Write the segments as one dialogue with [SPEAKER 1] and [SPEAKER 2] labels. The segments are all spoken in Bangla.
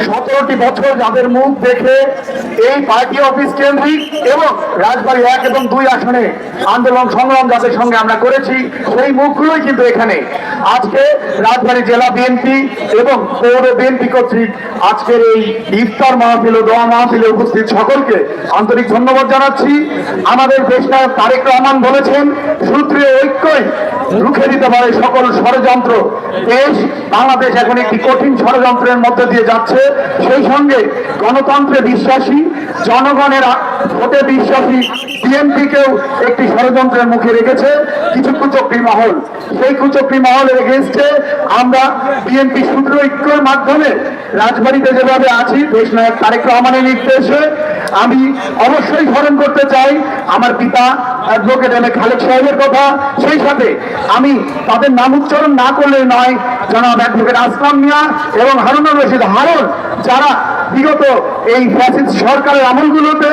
[SPEAKER 1] 17টি বছর যাদের মুখ দেখে এই পার্টি অফিস কেন্দ্রিক এবং রাজবাড়ী 1 এবং 2 আসনে আন্দোলন সংগ্রাম যাদের সঙ্গে আমরা করেছি, সেই মুখগুলোই কিন্তু এখানে আজকে রাজবাড়ী জেলা বিএনপি এবং পৌর বিএনপি কর্তৃক আজকের এই ইফতার মাহফিল ও দোয়া মাহফিলে উপস্থিত সকলকে আন্তরিক ধন্যবাদ জানাচ্ছি। আমাদের দেশনায়ক তারেক রহমান বলেছেন, সূত্রীয় ঐক্যই রুখে দিতে পারে সকল ষড়যন্ত্র। বাংলাদেশ এখন একটি কঠিন ষড়যন্ত্রের মধ্যে দিয়ে যাচ্ছে। সেই সঙ্গে গণতন্ত্রে বিশ্বাসী, জনগণের ভোটে বিশ্বাসী বিএনপিকেও একটি ষড়যন্ত্রের মুখে রেখেছে কিছু কুচক্রী মহল। সেই কুচক্রী মহলের এগেইনস্টে আমরা বিএনপি সূত্র ঐক্যের মাধ্যমে রাজবাড়ীতে যেভাবে আছি, দেশনায়ক তারেক রহমানের নির্দেশে আমি অবশ্যই স্মরণ করতে চাই আমার পিতা অ্যাডভোকেট এম এ খালেক সাহেবের কথা। সেই সাথে আমি তাদের নাম উচ্চারণ না করলে নয়, জনাব অ্যাডভোকেট আসলাম মিয়া এবং হারুনুর রশিদ হারুন, যারা বিগত এই ফ্যাসিস্ট সরকারের আমলগুলোতে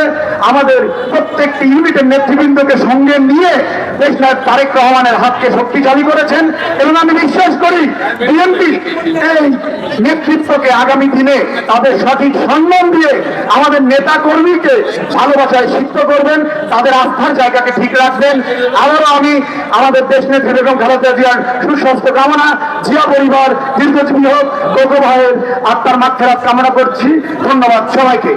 [SPEAKER 1] আমাদের প্রত্যেকটি ইউনিটের নেতৃবৃন্দকে সঙ্গে নিয়ে দেশনায়ক তারেক রহমানের হাতকে শক্তিশালী করেছেন। এবং আমি বিশ্বাস করি বিএনপি এই নেতৃত্বকে আগামী দিনে তাদের সঠিক সম্মান দিয়ে আমাদের নেতা কর্মীকে ভালোবাসায় সিদ্ধ করবেন, তাদের আস্থার জায়গাকে ঠিক রাখবেন। আবারও আমি আমাদের দেশ নেত্রী বেগম খালেদা জিয়ার সুস্বাস্থ্য কামনা, জিয়া পরিবার দীর্ঘজীবী হোক, কোকো ভাইয়ের আত্মার মাগফিরাত কামনা করছি। ধন্যবাদ সবাইকে।